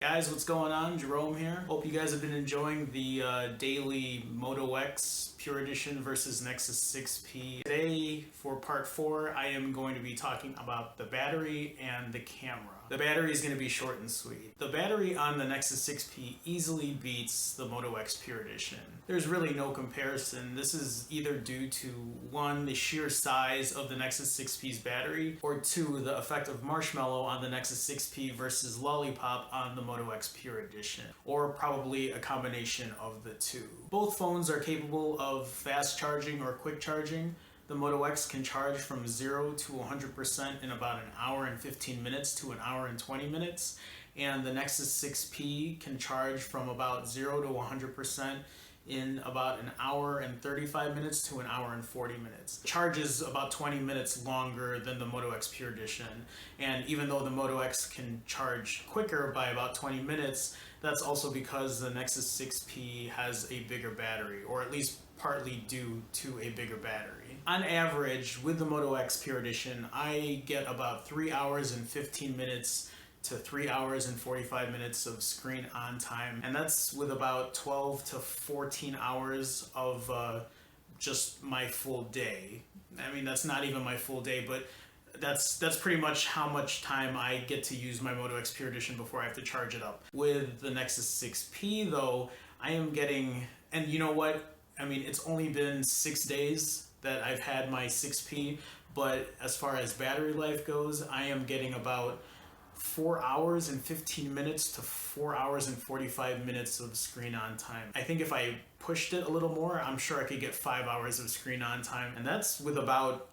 Guys, what's going on? Jerome here. Hope you guys have been enjoying the daily Moto X Pure Edition versus Nexus 6P. Today, for part 4, I am going to be talking about the battery and the camera. The battery is going to be short and sweet. The battery on the Nexus 6P easily beats the Moto X Pure Edition. There's really no comparison. This is either due to 1, the sheer size of the Nexus 6P's battery, or 2, the effect of Marshmallow on the Nexus 6P versus Lollipop on the Moto X Pure Edition, or probably a combination of the two. Both phones are capable of fast charging or quick charging. The Moto X can charge from 0 to 100% in about an hour and 15 minutes to an hour and 20 minutes, and the Nexus 6P can charge from about 0 to 100% in about an hour and 35 minutes to an hour and 40 minutes. Charge is about 20 minutes longer than the Moto X Pure Edition, and even though the Moto X can charge quicker by about 20 minutes, that's also because the Nexus 6P has a bigger battery, or at least partly due to a bigger battery. On average, with the Moto X Pure Edition, I get about 3 hours and 15 minutes to 3 hours and 45 minutes of screen on time, and that's with about 12 to 14 hours of just my full day. I mean, that's not even my full day, but that's pretty much how much time I get to use my Moto X Pure Edition before I have to charge it up. With the Nexus 6P though, I am getting, and you know what, I mean, it's only been 6 days that I've had my 6P, but as far as battery life goes, I am getting about 4 hours and 15 minutes to 4 hours and 45 minutes of screen on time. I think if I pushed it a little more, I'm sure I could get 5 hours of screen on time, and that's with about,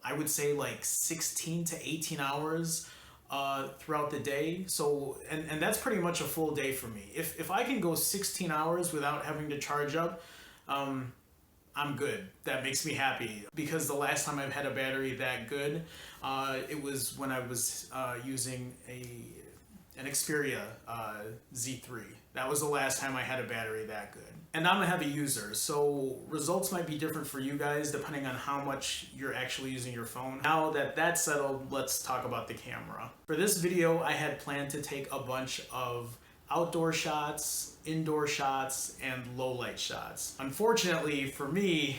I would say, like 16 to 18 hours throughout the day. So, and that's pretty much a full day for me. If I can go 16 hours without having to charge up, I'm good. That makes me happy, because the last time I've had a battery that good, it was when I was using an Xperia Z3. That was the last time I had a battery that good. And I'm a heavy user, so results might be different for you guys depending on how much you're actually using your phone. Now that that's settled, let's talk about the camera. For this video, I had planned to take a bunch of outdoor shots, indoor shots, and low light shots. Unfortunately for me,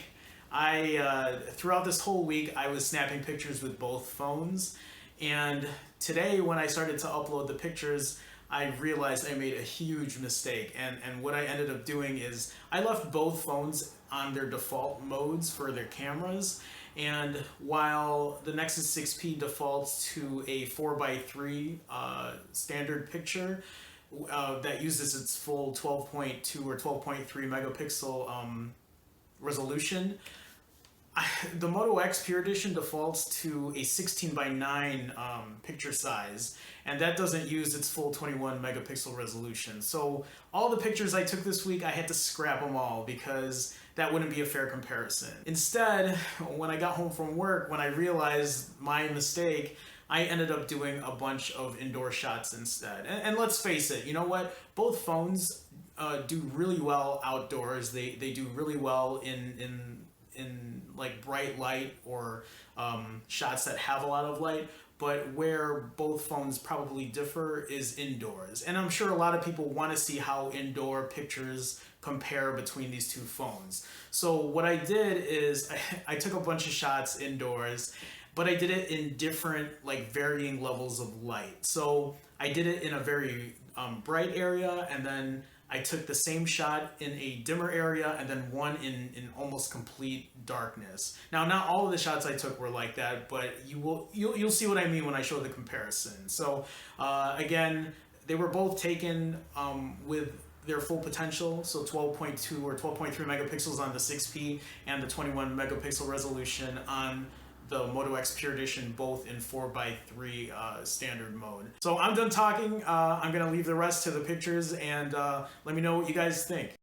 throughout this whole week, I was snapping pictures with both phones, and today when I started to upload the pictures, I realized I made a huge mistake, and what I ended up doing is I left both phones on their default modes for their cameras, and while the Nexus 6P defaults to a 4:3 standard picture, that uses its full 12.2 or 12.3 megapixel resolution, the Moto X Pure Edition defaults to a 16:9 picture size, and that doesn't use its full 21 megapixel resolution. So all the pictures I took this week, I had to scrap them all because that wouldn't be a fair comparison. Instead, when I got home from work, when I realized my mistake, I ended up doing a bunch of indoor shots instead. And let's face it, you know what? Both phones do really well outdoors. They do really well in like bright light or shots that have a lot of light. But where both phones probably differ is indoors. And I'm sure a lot of people want to see how indoor pictures compare between these two phones. So what I did is I took a bunch of shots indoors, but I did it in different, like, varying levels of light. So I did it in a very bright area, and then I took the same shot in a dimmer area, and then one in almost complete darkness. Now, not all of the shots I took were like that, but you'll see what I mean when I show the comparison. So again, they were both taken with their full potential, so 12.2 or 12.3 megapixels on the 6P and the 21 megapixel resolution on the Moto X Pure Edition, both in 4:3 standard mode. So I'm done talking. I'm gonna leave the rest to the pictures, and let me know what you guys think.